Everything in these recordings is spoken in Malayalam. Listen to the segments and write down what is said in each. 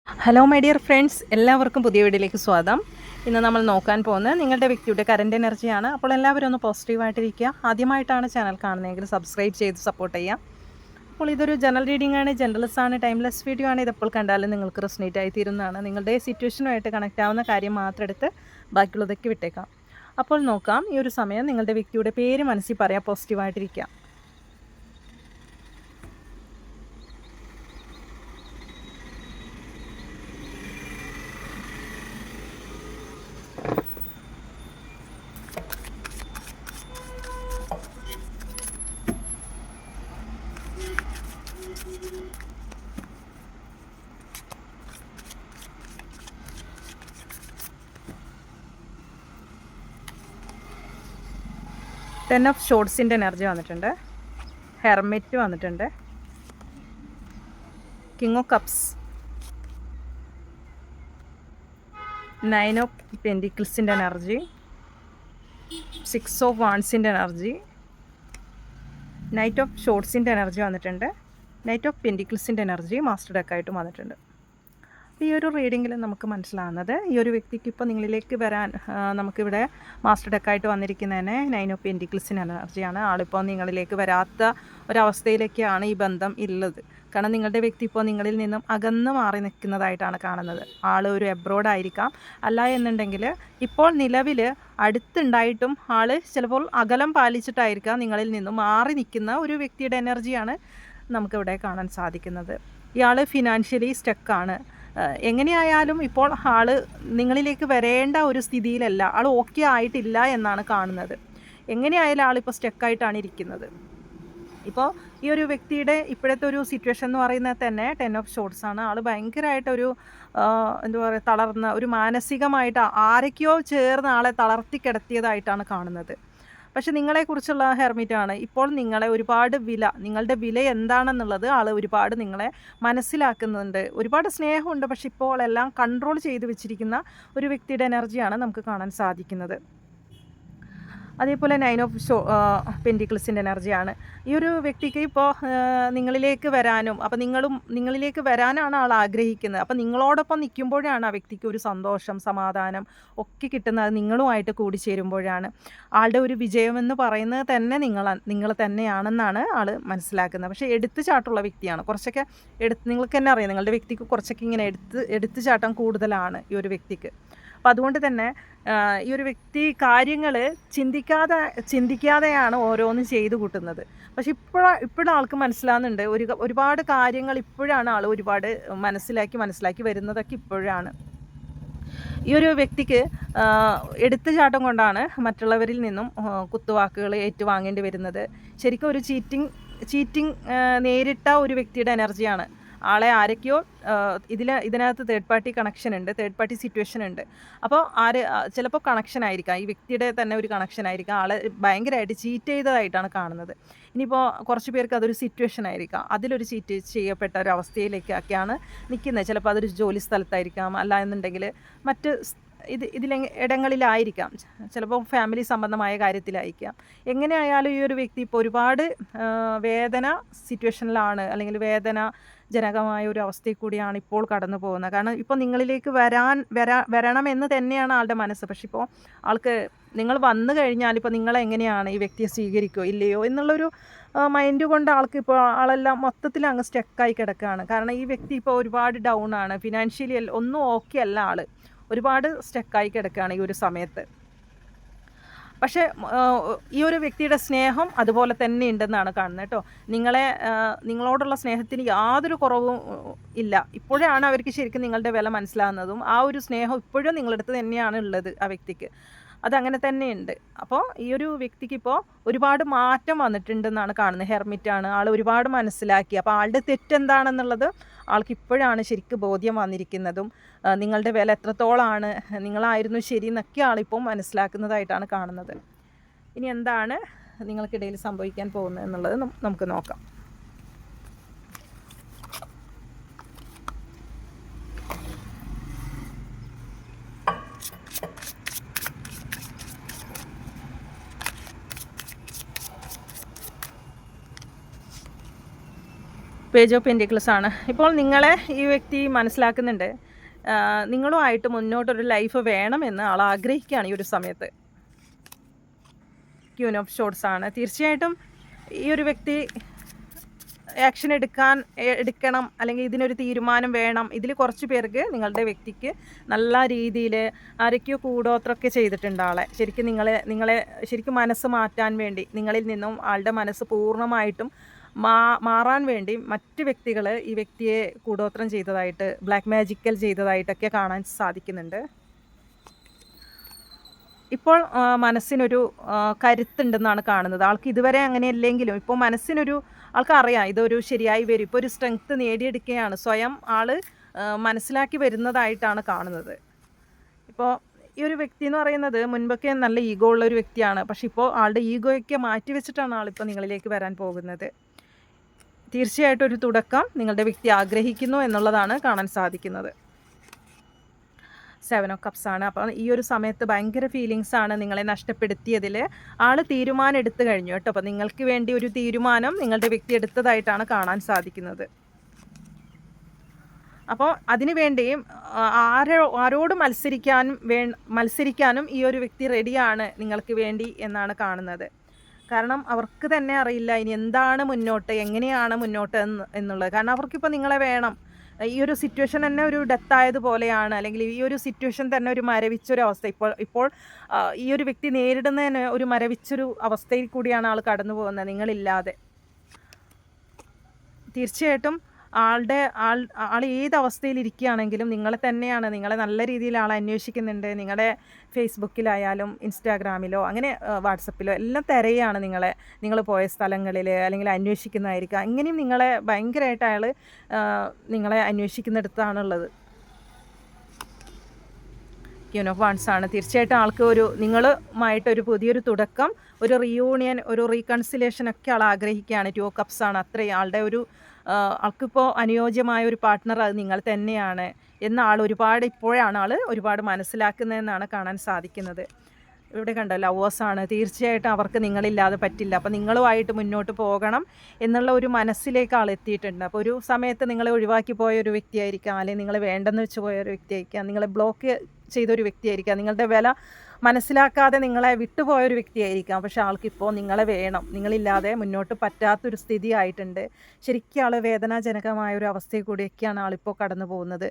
ഹലോ മൈ ഡിയർ ഫ്രണ്ട്സ്, എല്ലാവർക്കും പുതിയ വീഡിയോയിലേക്ക് സ്വാഗതം. ഇന്ന് നമ്മൾ നോക്കാൻ പോകുന്നത് നിങ്ങളുടെ വ്യക്തിയുടെ കറൻറ്റ് എനർജിയാണ്. അപ്പോൾ എല്ലാവരും ഒന്ന് പോസിറ്റീവായിട്ടിരിക്കുക. ആദ്യമായിട്ടാണ് ചാനൽ കാണുന്നതെങ്കിൽ സബ്സ്ക്രൈബ് ചെയ്ത് സപ്പോർട്ട് ചെയ്യാം. അപ്പോൾ ഇതൊരു ജനറൽ റീഡിംഗ് ആണ്, ജനറൽസ് ആണ്, ടൈംലെസ് വീഡിയോ ആണ്. ഇതെപ്പോൾ കണ്ടാലും നിങ്ങൾക്ക് റെസൊനേറ്റ് ആയി തീരുന്നതാണ്. നിങ്ങളുടെ സിറ്റുവേഷനുമായിട്ട് കണക്റ്റ് ആവുന്ന കാര്യം മാത്രം എടുത്ത് ബാക്കിയുള്ളതൊക്കെ വിട്ടേക്കാം. അപ്പോൾ നോക്കാം. ഈ ഒരു സമയം നിങ്ങളുടെ വ്യക്തിയുടെ പേര് മനസ്സിൽ പറയാം, പോസിറ്റീവായിട്ടിരിക്കുക. ടെൻ ഓഫ് ഷോർട്സിൻ്റെ എനർജി വന്നിട്ടുണ്ട്, ഹെർമിറ്റ് വന്നിട്ടുണ്ട്, king of cups, nine of പെൻറ്റിക്കിൾസിൻ്റെ എനർജി, സിക്സ് ഓഫ് വാൺസിൻ്റെ എനർജി, നൈറ്റ് ഓഫ് ഷോർട്സിൻ്റെ എനർജി വന്നിട്ടുണ്ട്, നൈറ്റ് ഓഫ് പെൻറ്റിക്കിൾസിൻ്റെ എനർജി മാസ്റ്റർ ഡെക്കായിട്ടും വന്നിട്ടുണ്ട്. ഈ ഒരു റീഡിങ്ങിൽ നമുക്ക് മനസ്സിലാകുന്നത് ഈ ഒരു വ്യക്തിക്ക് ഇപ്പോൾ നിങ്ങളിലേക്ക് വരാൻ നമുക്കിവിടെ മാസ്റ്റർ ഡെക്കായിട്ട് വന്നിരിക്കുന്നതിന് നൈൻ ഓഫ് പെൻറ്റിക്കിൾസിൻ്റെ എനർജിയാണ്. ആളിപ്പോൾ നിങ്ങളിലേക്ക് വരാത്ത ഒരവസ്ഥയിലേക്കാണ് ഈ ബന്ധം ഉള്ളത്. കാരണം നിങ്ങളുടെ വ്യക്തി ഇപ്പോൾ നിങ്ങളിൽ നിന്നും അകന്ന് മാറി നിൽക്കുന്നതായിട്ടാണ് കാണുന്നത്. ആൾ ഒരു എബ്രോഡ് ആയിരിക്കാം, അല്ല എന്നുണ്ടെങ്കിൽ ഇപ്പോൾ നിലവിൽ അടുത്തുണ്ടായിട്ടും ആൾ ചിലപ്പോൾ അകലം പാലിച്ചിട്ടായിരിക്കാം നിങ്ങളിൽ നിന്നും മാറി നിൽക്കുന്ന ഒരു വ്യക്തിയുടെ എനർജിയാണ് നമുക്കിവിടെ കാണാൻ സാധിക്കുന്നത്. ഇയാൾ ഫിനാൻഷ്യലി സ്റ്റക്കാണ്. എങ്ങനെയായാലും ഇപ്പോൾ ആൾ നിങ്ങളിലേക്ക് വരേണ്ട ഒരു സ്ഥിതിയിലല്ല, ആൾ ഓക്കെ ആയിട്ടില്ല എന്നാണ് കാണുന്നത്. എങ്ങനെയായാലും ആളിപ്പോൾ സ്റ്റക്കായിട്ടാണ് ഇരിക്കുന്നത്. ഇപ്പോൾ ഈ ഒരു വ്യക്തിയുടെ ഇപ്പോഴത്തെ ഒരു സിറ്റുവേഷൻ എന്ന് പറയുന്നത് തന്നെ ടെൻ ഓഫ് ഷോർട്സ് ആണ്. ആൾ ഭയങ്കരമായിട്ടൊരു എന്താ പറയുക, തളർന്ന ഒരു മാനസികമായിട്ട് ആരൊക്കെയോ ചേർന്ന് ആളെ തളർത്തി കിടത്തിയതായിട്ടാണ് കാണുന്നത്. പക്ഷെ നിങ്ങളെക്കുറിച്ചുള്ള ഹെർമിറ്റാണ്. ഇപ്പോൾ നിങ്ങളെ ഒരുപാട് നിങ്ങളുടെ വില എന്താണെന്നുള്ളത് ആൾ ഒരുപാട് നിങ്ങളെ മനസ്സിലാക്കുന്നുണ്ട്. ഒരുപാട് സ്നേഹമുണ്ട്. പക്ഷെ ഇപ്പോൾ എല്ലാം കൺട്രോൾ ചെയ്ത് വെച്ചിരിക്കുന്ന ഒരു വ്യക്തിയുടെ എനർജിയാണ് നമുക്ക് കാണാൻ സാധിക്കുന്നത്. അതേപോലെ നൈൻ ഓഫ് പെൻറ്റിക്കിൾസിൻ്റെ എനർജിയാണ്. ഈ ഒരു വ്യക്തിക്ക് ഇപ്പോൾ നിങ്ങളിലേക്ക് വരാനും അപ്പോൾ നിങ്ങളിലേക്ക് വരാനാണ് ആൾ ആഗ്രഹിക്കുന്നത്. അപ്പോൾ നിങ്ങളോടൊപ്പം നിൽക്കുമ്പോഴാണ് ആ വ്യക്തിക്ക് ഒരു സന്തോഷം, സമാധാനം ഒക്കെ കിട്ടുന്നത്. നിങ്ങളുമായിട്ട് കൂടിച്ചേരുമ്പോഴാണ്. ആളുടെ ഒരു വിജയമെന്ന് പറയുന്നത് തന്നെ നിങ്ങൾ തന്നെയാണെന്നാണ് ആൾ മനസ്സിലാക്കുന്നത്. പക്ഷേ എടുത്തുചാട്ടമുള്ള വ്യക്തിയാണ്. കുറച്ചൊക്കെ നിങ്ങൾക്ക് തന്നെ അറിയാം, നിങ്ങളുടെ വ്യക്തിക്ക് കുറച്ചൊക്കെ ഇങ്ങനെ എടുത്തുചാട്ടം കൂടുതലാണ് ഈ ഒരു വ്യക്തിക്ക്. അപ്പോൾ അതുകൊണ്ട് തന്നെ ഈ ഒരു വ്യക്തി കാര്യങ്ങൾ ചിന്തിക്കാതെയാണ് ഓരോന്നും ചെയ്തു കൂട്ടുന്നത്. പക്ഷെ ഇപ്പോഴും ആൾക്ക് മനസ്സിലാകുന്നുണ്ട്, ഒരുപാട് കാര്യങ്ങൾ ഇപ്പോഴാണ് ആൾ ഒരുപാട് മനസ്സിലാക്കി വരുന്നതൊക്കെ ഇപ്പോഴാണ്. ഈ ഒരു വ്യക്തിക്ക് എടുത്തുചാട്ടം കൊണ്ടാണ് മറ്റുള്ളവരിൽ നിന്നും കുത്തുവാക്കുകൾ ഏറ്റുവാങ്ങേണ്ടി വരുന്നത്. ശരിക്കും ഒരു ചീറ്റിംഗ് നേരിട്ട ഒരു വ്യക്തിയുടെ എനർജിയാണ്. ആളെ ആരൊക്കെയോ ഇതിനകത്ത് തേർഡ് പാർട്ടി കണക്ഷൻ ഉണ്ട്, തേർഡ് പാർട്ടി സിറ്റുവേഷൻ ഉണ്ട്. അപ്പോൾ ചിലപ്പോൾ കണക്ഷൻ ആയിരിക്കാം, ഈ വ്യക്തിയുടെ തന്നെ ഒരു കണക്ഷൻ ആയിരിക്കാം. ആളെ ഭയങ്കരമായിട്ട് ചീറ്റ് ചെയ്തതായിട്ടാണ് കാണുന്നത്. ഇനിയിപ്പോൾ കുറച്ച് പേർക്ക് അതൊരു സിറ്റുവേഷൻ ആയിരിക്കാം, അതിലൊരു ചീറ്റ് ചെയ്യപ്പെട്ട ഒരു അവസ്ഥയിലേക്കൊക്കെയാണ് നിൽക്കുന്നത്. ചിലപ്പോൾ അതൊരു ജോലി സ്ഥലത്തായിരിക്കാം, അല്ല എന്നുണ്ടെങ്കിൽ മറ്റ് ഇടങ്ങളിലായിരിക്കാം, ചിലപ്പോൾ ഫാമിലി സംബന്ധമായ കാര്യത്തിലായിരിക്കാം. എങ്ങനെയായാലും ഈ ഒരു വ്യക്തി ഇപ്പോൾ ഒരുപാട് വേദന സിറ്റുവേഷനിലാണ്, അല്ലെങ്കിൽ വേദനാജനകമായ ഒരു അവസ്ഥയിൽ കൂടിയാണ് ഇപ്പോൾ കടന്നു പോകുന്നത്. കാരണം ഇപ്പോൾ നിങ്ങളിലേക്ക് വരണമെന്ന് തന്നെയാണ് ആളുടെ മനസ്സ്. പക്ഷെ ഇപ്പോൾ ആൾക്ക് നിങ്ങൾ വന്നു കഴിഞ്ഞാൽ ഇപ്പോൾ നിങ്ങളെങ്ങനെയാണ് ഈ വ്യക്തിയെ സ്വീകരിക്കുമോ ഇല്ലയോ എന്നുള്ളൊരു മൈൻഡ് കൊണ്ട് ആളെല്ലാം മൊത്തത്തിൽ അങ്ങ് സ്റ്റക്കായി കിടക്കുകയാണ്. കാരണം ഈ വ്യക്തി ഇപ്പോൾ ഒരുപാട് ഡൗൺ ആണ്, ഫിനാൻഷ്യലി ഒന്നും ഓക്കെ അല്ല, ആൾ ഒരുപാട് സ്റ്റക്കായി കിടക്കുകയാണ് ഈ ഒരു സമയത്ത്. പക്ഷേ ഈ ഒരു വ്യക്തിയുടെ സ്നേഹം അതുപോലെ തന്നെ ഉണ്ടെന്നാണ് കാണുന്നത് കേട്ടോ. നിങ്ങളോടുള്ള സ്നേഹത്തിന് യാതൊരു കുറവും ഇല്ല. ഇപ്പോഴാണ് അവർക്ക് ശരിക്കും നിങ്ങളുടെ വില മനസ്സിലാകുന്നതും ആ ഒരു സ്നേഹം ഇപ്പോഴും നിങ്ങളടുത്ത് തന്നെയാണ് ഉള്ളത് ആ വ്യക്തിക്ക്. അതങ്ങനെ തന്നെയുണ്ട്. അപ്പോൾ ഈ ഒരു വ്യക്തിക്ക് ഇപ്പോൾ ഒരുപാട് മാറ്റം വന്നിട്ടുണ്ടെന്നാണ് കാണുന്നത്. ഹെർമിറ്റാണ്, ആൾ ഒരുപാട് മനസ്സിലാക്കി. അപ്പോൾ ആളുടെ തെറ്റെന്താണെന്നുള്ളത് ആൾക്ക് ഇപ്പോഴാണ് ശരിക്കും ബോധ്യം വന്നിരിക്കുന്നതും നിങ്ങളുടെ വില എത്രത്തോളമാണ്, നിങ്ങളായിരുന്നു ശരി എന്നൊക്കെ ആളിപ്പോൾ മനസ്സിലാക്കുന്നതായിട്ടാണ് കാണുന്നത്. ഇനി എന്താണ് നിങ്ങൾക്കിടയിൽ സംഭവിക്കാൻ പോകുന്നത് എന്നുള്ളത് നമുക്ക് നോക്കാം. പേജ് ഓഫ് പെൻറ്റിക്കിൾസ് ആണ്. ഇപ്പോൾ നിങ്ങളെ ഈ വ്യക്തി മനസ്സിലാക്കുന്നുണ്ട്, നിങ്ങളുമായിട്ട് മുന്നോട്ടൊരു ലൈഫ് വേണമെന്ന് ആൾ ആഗ്രഹിക്കുകയാണ് ഈ ഒരു സമയത്ത്. ക്യൂൻ ഓഫ് ഷോർട്സ് ആണ്. തീർച്ചയായിട്ടും ഈ ഒരു വ്യക്തി ആക്ഷൻ എടുക്കണം, അല്ലെങ്കിൽ ഇതിനൊരു തീരുമാനം വേണം. ഇതിൽ കുറച്ച് പേർക്ക് നിങ്ങളുടെ വ്യക്തിക്ക് നല്ല രീതിയിൽ ആരൊക്കെയോ കൂടോത്രമൊക്കെ ചെയ്തിട്ടുണ്ട് ആളെ. ശരിക്കും നിങ്ങളെ ശരിക്കും മനസ്സ് മാറ്റാൻ വേണ്ടി, നിങ്ങളിൽ നിന്നും ആളുടെ മനസ്സ് പൂർണ്ണമായിട്ടും മാറാൻ വേണ്ടി മറ്റ് വ്യക്തികൾ ഈ വ്യക്തിയെ കൂടോത്രം ചെയ്തതായിട്ട്, ബ്ലാക്ക് മാജിക്കൽ ചെയ്തതായിട്ടൊക്കെ കാണാൻ സാധിക്കുന്നുണ്ട്. ഇപ്പോൾ മനസ്സിനൊരു കരുത്തുണ്ടെന്നാണ് കാണുന്നത്. ആൾക്ക് ഇതുവരെ അങ്ങനെയല്ലെങ്കിലും ഇപ്പോൾ ആൾക്കറിയാം ഇതൊരു ശരിയായി വരും. ഇപ്പോൾ ഒരു സ്ട്രെങ്ത്ത് നേടിയെടുക്കുകയാണ്, സ്വയം ആൾ മനസ്സിലാക്കി വരുന്നതായിട്ടാണ് കാണുന്നത്. ഇപ്പോൾ ഈ ഒരു വ്യക്തി എന്ന് പറയുന്നത് മുൻപൊക്കെ നല്ല ഈഗോ ഉള്ള ഒരു വ്യക്തിയാണ്. പക്ഷെ ഇപ്പോൾ ആളുടെ ഈഗോയൊക്കെ മാറ്റി വെച്ചിട്ടാണ് ആളിപ്പോൾ നിങ്ങളിലേക്ക് വരാൻ പോകുന്നത്. തീർച്ചയായിട്ടും ഒരു തുടക്കം നിങ്ങളുടെ വ്യക്തി ആഗ്രഹിക്കുന്നു എന്നുള്ളതാണ് കാണാൻ സാധിക്കുന്നത്. 7 ഓഫ് കപ്സ് ആണ്. അപ്പോൾ ഈ ഒരു സമയത്ത് ഭയങ്കര ഫീലിങ്സ് ആണ് നിങ്ങളെ നഷ്ടപ്പെടുത്തിയതിൽ ആൾ തീരുമാനം എടുത്തു കഴിഞ്ഞു കേട്ടോ. അപ്പോൾ നിങ്ങൾക്ക് വേണ്ടി ഒരു തീരുമാനം നിങ്ങളുടെ വ്യക്തി എടുത്തതായിട്ടാണ് കാണാൻ സാധിക്കുന്നത്. അപ്പോൾ അതിനു വേണ്ടിയും ആരോട് മത്സരിക്കാനും ഈ ഒരു വ്യക്തി റെഡിയാണ് നിങ്ങൾക്ക് വേണ്ടി എന്നാണ് കാണുന്നത്. കാരണം അവർക്ക് തന്നെ അറിയില്ല ഇനി എന്താണ് മുന്നോട്ട്, എങ്ങനെയാണ് മുന്നോട്ട് എന്നുള്ളത്. കാരണം അവർക്കിപ്പോൾ നിങ്ങളെ വേണം. ഈ ഒരു സിറ്റുവേഷൻ തന്നെ ഒരു ഡെത്ത് ആയതുപോലെയാണ്, അല്ലെങ്കിൽ ഈ ഒരു സിറ്റുവേഷൻ തന്നെ ഒരു മരവിച്ചൊരവസ്ഥ. ഇപ്പോൾ ഈ ഒരു വ്യക്തി നേരിടുന്നതിന് ഒരു മരവിച്ചൊരു അവസ്ഥയിൽ കൂടിയാണ് ആൾ കടന്നു പോകുന്നത് നിങ്ങളില്ലാതെ. തീർച്ചയായിട്ടും ആൾ ഏത് അവസ്ഥയിലിരിക്കുകയാണെങ്കിലും നിങ്ങളെ നല്ല രീതിയിൽ ആൾ അന്വേഷിക്കുന്നുണ്ട്. നിങ്ങളുടെ ഫേസ്ബുക്കിലായാലും ഇൻസ്റ്റാഗ്രാമിലോ അങ്ങനെ വാട്സപ്പിലോ എല്ലാം തിരയാണ് നിങ്ങൾ പോയ സ്ഥലങ്ങളിൽ, അല്ലെങ്കിൽ അന്വേഷിക്കുന്നതായിരിക്കാം. അങ്ങനെയും നിങ്ങളെ ഭയങ്കരമായിട്ട് അയാൾ നിങ്ങളെ അന്വേഷിക്കുന്നിടത്താണുള്ളത്. ക്യൂൻ ഓഫ് വാൺസ് ആണ്. തീർച്ചയായിട്ടും ആൾക്ക് നിങ്ങളുമായിട്ടൊരു പുതിയൊരു തുടക്കം, ഒരു റീയൂണിയൻ, ഒരു റീകൺസിലേഷൻ ഒക്കെ ആൾ ആഗ്രഹിക്കുകയാണ്. 2 കപ്സ് ആണ്. അത്രയും ആൾക്കിപ്പോൾ അനുയോജ്യമായ ഒരു പാർട്ട്ണർ അത് നിങ്ങൾ തന്നെയാണ് എന്ന ഇപ്പോഴാണ് ആൾ ഒരുപാട് മനസ്സിലാക്കുന്നതെന്നാണ് കാണാൻ സാധിക്കുന്നത്. ഇവിടെ കണ്ടോ ലവേഴ്സാണ്. തീർച്ചയായിട്ടും അവർക്ക് നിങ്ങളില്ലാതെ പറ്റില്ല. അപ്പോൾ നിങ്ങളുമായിട്ട് മുന്നോട്ട് പോകണം എന്നുള്ള ഒരു മനസ്സിലേക്ക് ആൾ എത്തിയിട്ടുണ്ട്. അപ്പോൾ ഒരു സമയത്ത് നിങ്ങളെ ഒഴിവാക്കി പോയ ഒരു വ്യക്തിയായിരിക്കാം, അല്ലെങ്കിൽ നിങ്ങൾ വേണ്ടെന്ന് വെച്ച് പോയ ഒരു വ്യക്തിയായിരിക്കാം, നിങ്ങളെ ബ്ലോക്ക് ചെയ്തൊരു വ്യക്തിയായിരിക്കാം, നിങ്ങളുടെ വില മനസ്സിലാക്കാതെ നിങ്ങളെ വിട്ടുപോയൊരു വ്യക്തിയായിരിക്കാം. പക്ഷെ ആൾക്കിപ്പോൾ നിങ്ങളെ വേണം. നിങ്ങളില്ലാതെ മുന്നോട്ട് പറ്റാത്തൊരു സ്ഥിതി ആയിട്ടുണ്ട്. ശരിക്കും ആൾ വേദനാജനകമായ ഒരു അവസ്ഥയിൽ കൂടിയൊക്കെയാണ് ആളിപ്പോൾ കടന്നു പോകുന്നത്.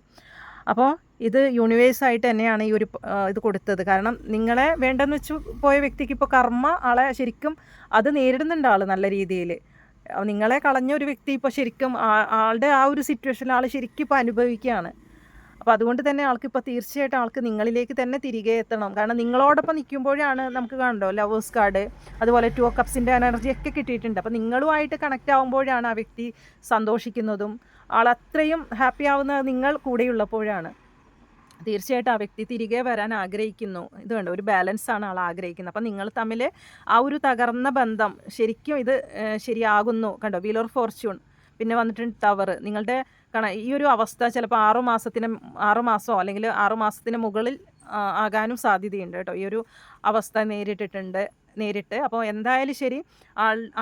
അപ്പോൾ ഇത് യൂണിവേഴ്സായിട്ട് തന്നെയാണ് ഈ ഒരു ഇത് കൊടുത്തത്. കാരണം നിങ്ങളെ വേണ്ടെന്ന് വെച്ച് പോയ വ്യക്തിക്ക് ഇപ്പോൾ കർമ്മ ആളെ ശരിക്കും അത് നേരിടുന്നുണ്ട് ആൾ നല്ല രീതിയിൽ. നിങ്ങളെ കളഞ്ഞ ഒരു വ്യക്തി ഇപ്പോൾ ശരിക്കും ആളുടെ ആ ഒരു സിറ്റുവേഷനിൽ ആൾ ശരിക്കും ഇപ്പോൾ അനുഭവിക്കുകയാണ്. അപ്പോൾ അതുകൊണ്ട് തന്നെ ആൾക്കിപ്പോൾ തീർച്ചയായിട്ടും ആൾക്ക് നിങ്ങളിലേക്ക് തന്നെ തിരികെ എത്തണം. കാരണം നിങ്ങളോടൊപ്പം നിൽക്കുമ്പോഴാണ് നമുക്ക് കാണണ്ടോ ലവേഴ്സ് കാർഡ്, അതുപോലെ 2 കപ്സിൻ്റെ എനർജിയൊക്കെ കിട്ടിയിട്ടുണ്ട്. അപ്പോൾ നിങ്ങളുമായിട്ട് കണക്റ്റ് ആകുമ്പോഴാണ് ആ വ്യക്തി സന്തോഷിക്കുന്നതും ആൾ അത്രയും ഹാപ്പി ആവുന്നത് നിങ്ങൾ കൂടെയുള്ളപ്പോഴാണ്. തീർച്ചയായിട്ടും ആ വ്യക്തി തിരികെ വരാൻ ആഗ്രഹിക്കുന്നു. ഇത് വേണ്ട ഒരു ബാലൻസാണ് ആൾ ആഗ്രഹിക്കുന്നത്. അപ്പം നിങ്ങൾ തമ്മിൽ ആ ഒരു തകർന്ന ബന്ധം ശരിക്കും ഇത് ശരിയാകുന്നു. കണ്ടോ വീൽ ഓഫ് ഫോർച്യൂൺ, പിന്നെ വന്നിട്ടുണ്ട് ടവർ. നിങ്ങളുടെ ഈ ഒരു അവസ്ഥ ചിലപ്പോൾ 6 മാസമോ അല്ലെങ്കിൽ 6 മാസത്തിന് മുകളിൽ ആകാനും സാധ്യതയുണ്ട് കേട്ടോ. ഈ ഒരു അവസ്ഥ നേരിട്ട് അപ്പോൾ എന്തായാലും ശരി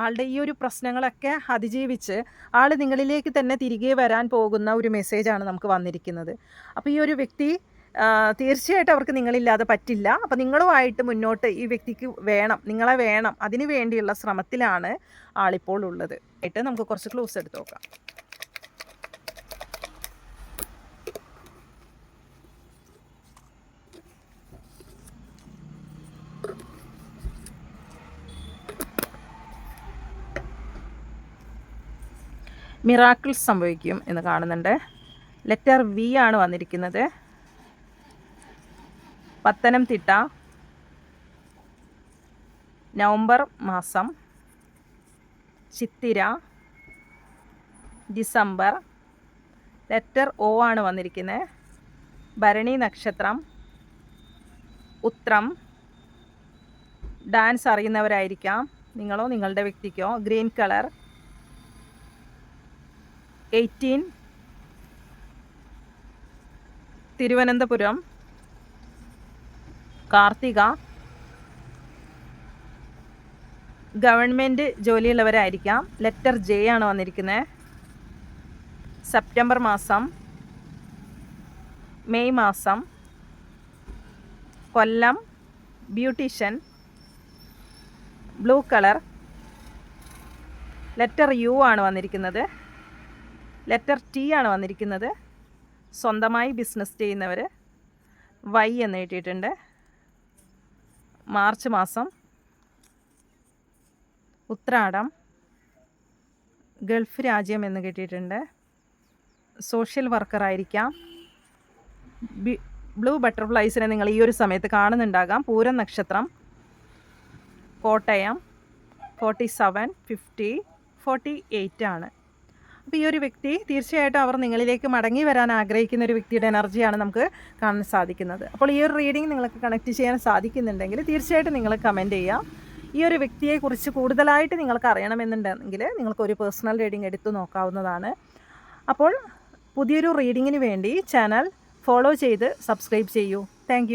ആളുടെ ഈ ഒരു പ്രശ്നങ്ങളൊക്കെ അതിജീവിച്ച് ആൾ നിങ്ങളിലേക്ക് തന്നെ തിരികെ വരാൻ പോകുന്ന ഒരു മെസ്സേജാണ് നമുക്ക് വന്നിരിക്കുന്നത്. അപ്പോൾ ഈ ഒരു വ്യക്തി തീർച്ചയായിട്ടും അവർക്ക് നിങ്ങളില്ലാതെ പറ്റില്ല. അപ്പോൾ നിങ്ങളുമായിട്ട് മുന്നോട്ട് ഈ വ്യക്തിക്ക് നിങ്ങളെ വേണം. അതിനു വേണ്ടിയുള്ള ശ്രമത്തിലാണ് ആളിപ്പോൾ ഉള്ളത്. നമുക്ക് കുറച്ച് ക്ലൂസ് എടുത്ത് നോക്കാം. മിറാക്കിൾസ് സംഭവിക്കും എന്ന് കാണുന്നുണ്ട്. ലെറ്റർ വി ആണ് വന്നിരിക്കുന്നത്. പത്തനംതിട്ട, നവംബർ മാസം, ചിത്തിര, ഡിസംബർ. ലെറ്റർ ഒ ആണ് വന്നിരിക്കുന്നത്. ഭരണി നക്ഷത്രം, ഉത്രം. ഡാൻസ് അറിയുന്നവരായിരിക്കാം നിങ്ങളോ നിങ്ങളുടെ വ്യക്തിക്കോ. Green colour. 18 Thiruvananthapuram, Karthika. Government ജോലിയുള്ളവരായിരിക്കാം. ലെറ്റർ ജെ ആണ് വന്നിരിക്കുന്നത്. സെപ്റ്റംബർ മാസം, മെയ് മാസം, Kollam, beautician, blue colour, letter U ആണ് വന്നിരിക്കുന്നത്, ലെറ്റർ ടി ആണ് വന്നിരിക്കുന്നത്, സ്വന്തമായി ബിസിനസ് ചെയ്യുന്നവർ, വൈ എന്ന് എഴുതിയിട്ടുണ്ട്, മാർച്ച് മാസം, ഉത്രാടം, ഗൾഫ് രാജ്യം എന്ന് കിട്ടിയിട്ടുണ്ട്, സോഷ്യൽ വർക്കർ ആയിരിക്കാം, ബ്ലൂ ബട്ടർഫ്ലൈസിനെ നിങ്ങൾ ഈ ഒരു സമയത്ത് കാണുന്നുണ്ടാകാം, പൂരം നക്ഷത്രം, കോട്ടയം, 47, 50, 48 ആണ്. അപ്പോൾ ഈ ഒരു വ്യക്തി തീർച്ചയായിട്ടും അവർ നിങ്ങളിലേക്ക് മടങ്ങി വരാൻ ആഗ്രഹിക്കുന്ന ഒരു വ്യക്തിയുടെ എനർജിയാണ് നമുക്ക് കാണാൻ സാധിക്കുന്നത്. അപ്പോൾ ഈ ഒരു റീഡിംഗ് നിങ്ങൾക്ക് കണക്ട് ചെയ്യാൻ സാധിക്കുന്നുണ്ടെങ്കിൽ തീർച്ചയായിട്ടും നിങ്ങൾ കമൻറ്റ് ചെയ്യുക. ഈ ഒരു വ്യക്തിയെക്കുറിച്ച് കൂടുതലായിട്ട് നിങ്ങൾക്ക് അറിയണമെന്നുണ്ടെങ്കിൽ നിങ്ങൾക്കൊരു പേഴ്സണൽ റീഡിംഗ് എടുത്തു നോക്കാവുന്നതാണ്. അപ്പോൾ പുതിയൊരു റീഡിങ്ങിന് വേണ്ടി ചാനൽ ഫോളോ ചെയ്ത് സബ്സ്ക്രൈബ് ചെയ്യൂ. താങ്ക്